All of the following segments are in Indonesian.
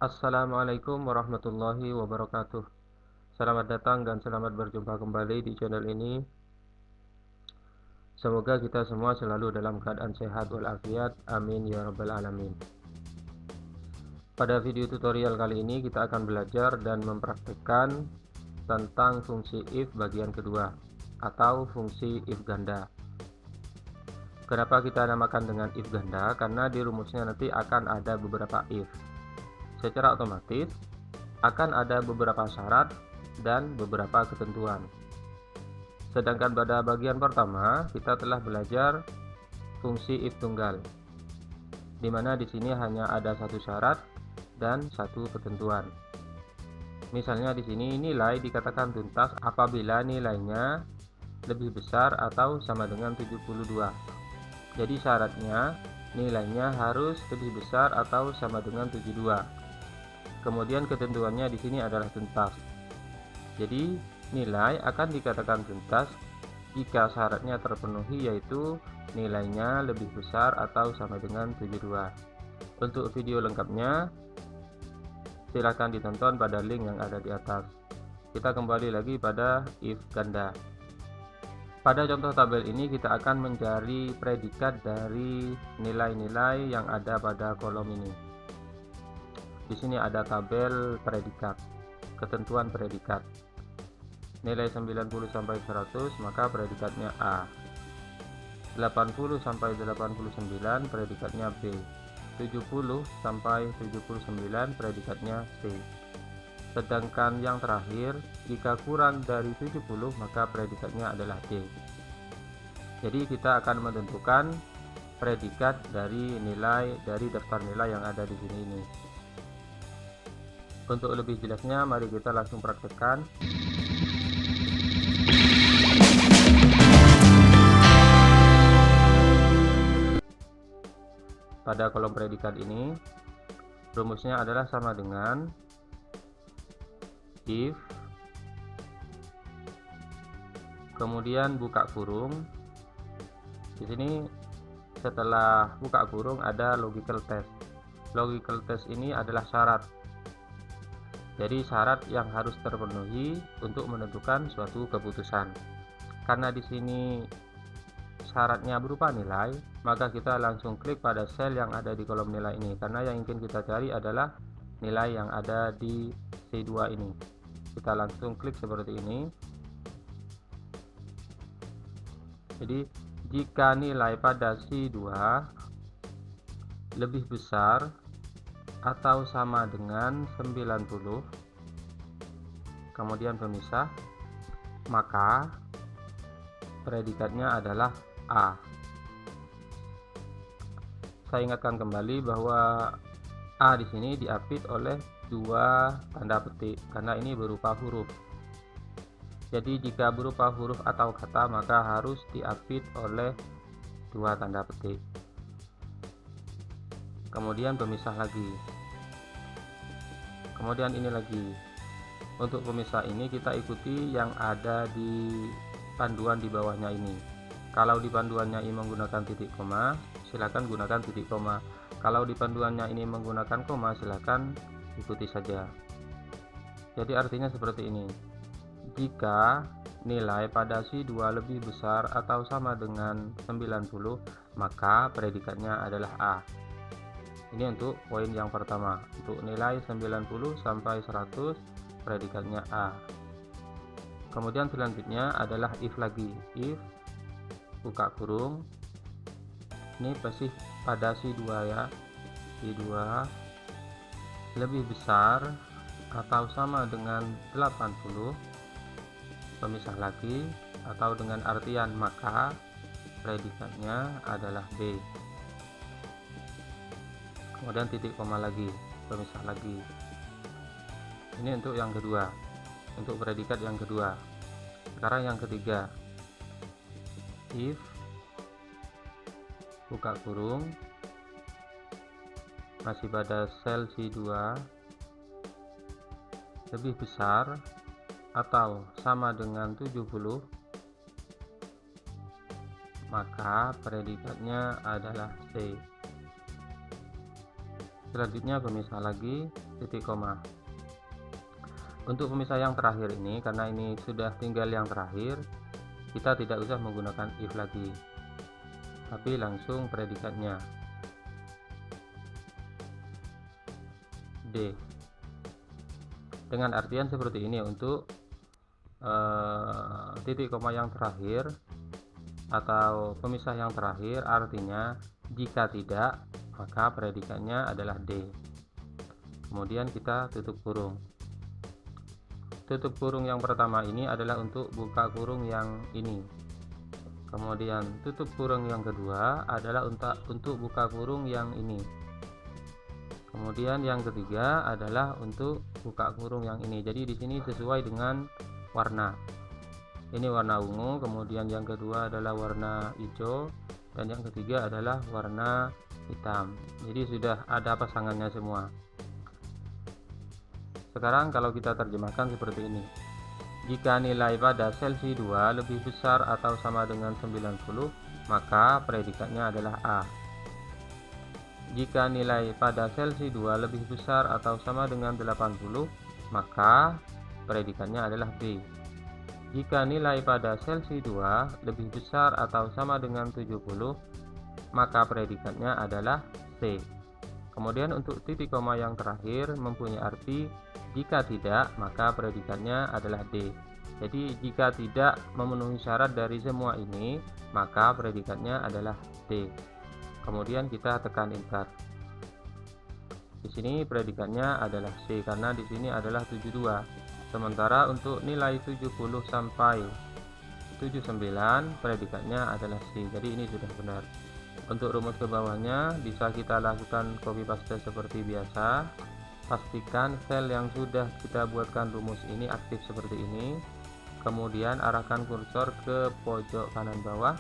Assalamualaikum warahmatullahi wabarakatuh. Selamat datang dan selamat berjumpa kembali di channel ini. Semoga kita semua selalu dalam keadaan sehat walafiat. Amin ya rabbal alamin. Pada video tutorial kali ini kita akan belajar dan mempraktikkan tentang fungsi if bagian kedua atau fungsi if ganda. Kenapa kita namakan dengan if ganda? Karena di rumusnya nanti akan ada beberapa if. Secara otomatis akan ada beberapa syarat dan beberapa ketentuan. Sedangkan pada bagian pertama kita telah belajar fungsi if tunggal, di mana di sini hanya ada satu syarat dan satu ketentuan. Misalnya di sini nilai dikatakan tuntas apabila nilainya lebih besar atau sama dengan 72. Jadi syaratnya nilainya harus lebih besar atau sama dengan 72. Kemudian ketentuannya di sini adalah tuntas. Jadi nilai akan dikatakan tuntas jika syaratnya terpenuhi, yaitu nilainya lebih besar atau sama dengan 72. Untuk video lengkapnya silakan ditonton pada link yang ada di atas. Kita kembali lagi pada if ganda. Pada contoh tabel ini kita akan mencari predikat dari nilai-nilai yang ada pada kolom ini. Di sini ada tabel predikat, ketentuan predikat. Nilai 90 sampai 100 maka predikatnya A. 80 sampai 89 predikatnya B. 70 sampai 79 predikatnya C. Sedangkan yang terakhir, jika kurang dari 70 maka predikatnya adalah D. Jadi kita akan menentukan predikat dari nilai dari daftar nilai yang ada di sini ini. Untuk lebih jelasnya mari kita langsung praktekkan. Pada kolom predikat ini rumusnya adalah sama dengan if, kemudian buka kurung. Di sini setelah buka kurung ada logical test. Logical test ini adalah syarat. Jadi syarat yang harus terpenuhi untuk menentukan suatu keputusan. Karena di sini syaratnya berupa nilai, maka kita langsung klik pada sel yang ada di kolom nilai ini, karena yang ingin kita cari adalah nilai yang ada di C2 ini. Kita langsung klik seperti ini. Jadi jika nilai pada C2 lebih besar atau sama dengan 90, kemudian pemisah, maka predikatnya adalah A. Saya ingatkan kembali bahwa A di sini diapit oleh dua tanda petik karena ini berupa huruf. Jadi jika berupa huruf atau kata maka harus diapit oleh dua tanda petik. Kemudian pemisah lagi. Kemudian ini lagi. Untuk pemisah ini kita ikuti yang ada di panduan di bawahnya ini. Kalau di panduannya ini menggunakan titik koma, silakan gunakan titik koma. Kalau di panduannya ini menggunakan koma, silakan ikuti saja. Jadi artinya seperti ini. Jika nilai pada C2 lebih besar atau sama dengan 90, maka predikatnya adalah A. Ini untuk poin yang pertama. Untuk nilai 90 sampai 100, predikatnya A. Kemudian selanjutnya adalah if lagi. If buka kurung, ini pasti pada C2 ya, C2 lebih besar atau sama dengan 80, pemisah lagi, atau dengan artian maka predikatnya adalah B. Kemudian titik koma lagi, pemisah lagi. Ini untuk yang kedua, untuk predikat yang kedua. Sekarang yang ketiga, if buka kurung masih pada sel C2 lebih besar atau sama dengan 70, maka predikatnya adalah C. Selanjutnya pemisah lagi, titik koma. Untuk pemisah yang terakhir ini, karena ini sudah tinggal yang terakhir, kita tidak usah menggunakan if lagi, tapi langsung predikatnya D. Dengan artian seperti ini untuk titik koma yang terakhir atau pemisah yang terakhir, artinya jika tidak maka predikatnya adalah D. Kemudian kita tutup kurung. Tutup kurung yang pertama ini adalah untuk buka kurung yang ini. Kemudian tutup kurung yang kedua adalah untuk buka kurung yang ini. Kemudian yang ketiga adalah untuk buka kurung yang ini. Jadi di sini sesuai dengan warna. Ini warna ungu, kemudian yang kedua adalah warna hijau, dan yang ketiga adalah warna hitam. Jadi sudah ada pasangannya semua. Sekarang kalau kita terjemahkan seperti ini. Jika nilai pada sel C2 lebih besar atau sama dengan 90, maka predikatnya adalah A. Jika nilai pada sel C2 lebih besar atau sama dengan 80, maka predikatnya adalah B. Jika nilai pada sel C2 lebih besar atau sama dengan 70, maka predikatnya adalah C. Kemudian untuk titik koma yang terakhir mempunyai arti jika tidak, maka predikatnya adalah D. Jadi jika tidak memenuhi syarat dari semua ini, maka predikatnya adalah D. Kemudian kita tekan enter. Di sini predikatnya adalah C karena di sini adalah 72. Sementara untuk nilai 70 sampai 79 predikatnya adalah C. Jadi ini sudah benar. Untuk rumus ke bawahnya bisa kita lakukan copy paste seperti biasa. Pastikan sel yang sudah kita buatkan rumus ini aktif seperti ini. Kemudian arahkan kursor ke pojok kanan bawah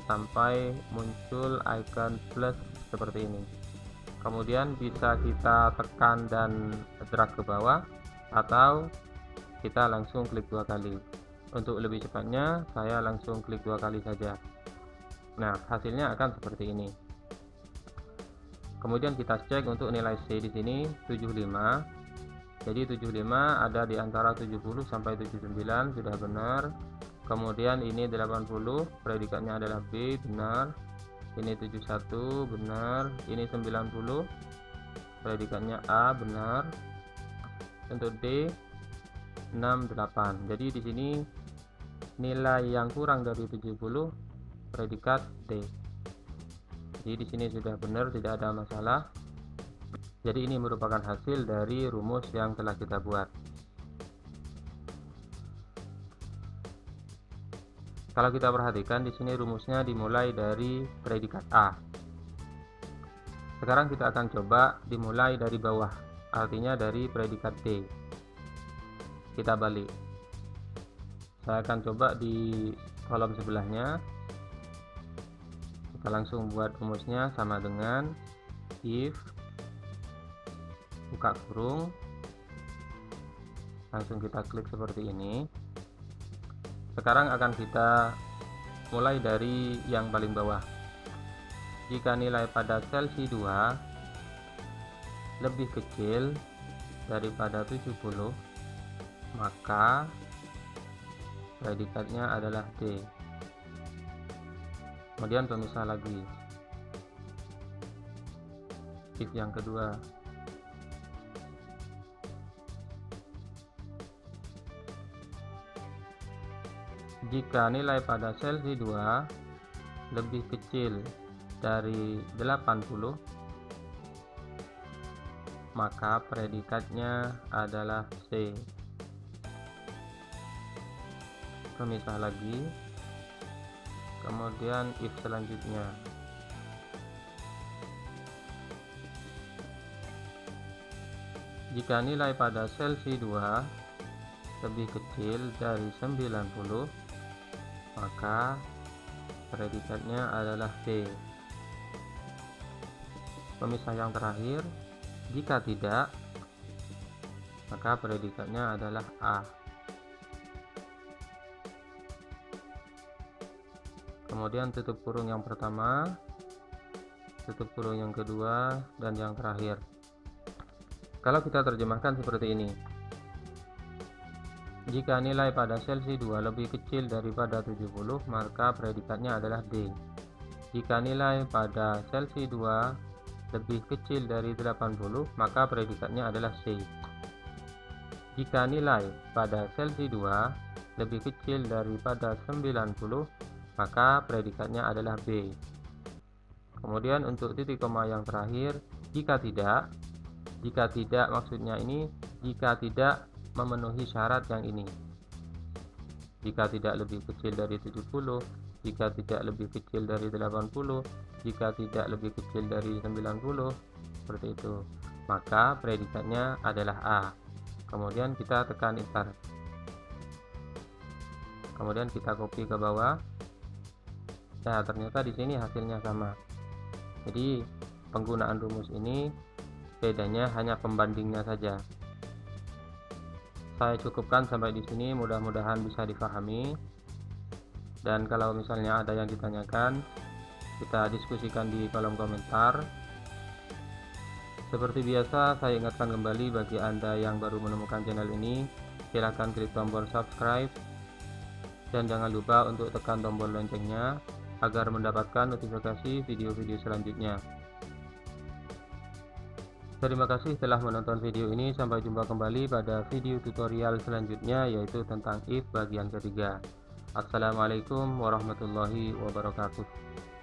sampai muncul icon plus seperti ini. Kemudian bisa kita tekan dan drag ke bawah atau kita langsung klik 2 kali. Untuk lebih cepatnya saya langsung klik 2 kali saja. Nah, hasilnya akan seperti ini. Kemudian kita cek untuk nilai C di sini 75. Jadi 75 ada di antara 70 sampai 79 sudah benar. Kemudian ini 80 predikatnya adalah B, benar. Ini 71 benar. Ini 90 predikatnya A, benar. Untuk D 68. Jadi di sini nilai yang kurang dari 70 predikat D. Jadi di sini sudah benar, tidak ada masalah. Jadi ini merupakan hasil dari rumus yang telah kita buat. Kalau kita perhatikan di sini rumusnya dimulai dari predikat A. Sekarang kita akan coba dimulai dari bawah, artinya dari predikat D. Kita balik. Saya akan coba di kolom sebelahnya. Kita langsung buat rumusnya sama dengan if buka kurung, langsung kita klik seperti ini. Sekarang akan kita mulai dari yang paling bawah. Jika nilai pada sel C2 lebih kecil daripada 70, maka predikatnya adalah D. Kemudian pemisah lagi, if yang kedua. Jika nilai pada sel C2 lebih kecil dari 80, maka predikatnya adalah C. Pemisah lagi. Kemudian if selanjutnya. Jika nilai pada sel C2 lebih kecil dari 90, maka predikatnya adalah D. Pemisah yang terakhir, jika tidak, maka predikatnya adalah A. Kemudian tutup kurung yang pertama, tutup kurung yang kedua, dan yang terakhir. Kalau kita terjemahkan seperti ini, jika nilai pada sel C2 lebih kecil daripada 70, maka predikatnya adalah D. Jika nilai pada sel C2 lebih kecil dari 80, maka predikatnya adalah C. Jika nilai pada sel C2 lebih kecil daripada 90, maka predikatnya adalah B. Kemudian untuk titik koma yang terakhir, jika tidak maksudnya ini jika tidak memenuhi syarat yang ini. Jika tidak lebih kecil dari 70, jika tidak lebih kecil dari 80, jika tidak lebih kecil dari 90, seperti itu, maka predikatnya adalah A. Kemudian kita tekan enter, kemudian kita copy ke bawah. Nah, ternyata di sini hasilnya sama. Jadi penggunaan rumus ini bedanya hanya pembandingnya saja. Saya cukupkan sampai di sini, mudah-mudahan bisa difahami. Dan kalau misalnya ada yang ditanyakan, kita diskusikan di kolom komentar. Seperti biasa, saya ingatkan kembali bagi Anda yang baru menemukan channel ini, silahkan klik tombol subscribe dan jangan lupa untuk tekan tombol loncengnya agar mendapatkan notifikasi video-video selanjutnya. Terima kasih telah menonton video ini. Sampai jumpa kembali pada video tutorial selanjutnya, yaitu tentang if bagian ketiga. Assalamualaikum warahmatullahi wabarakatuh.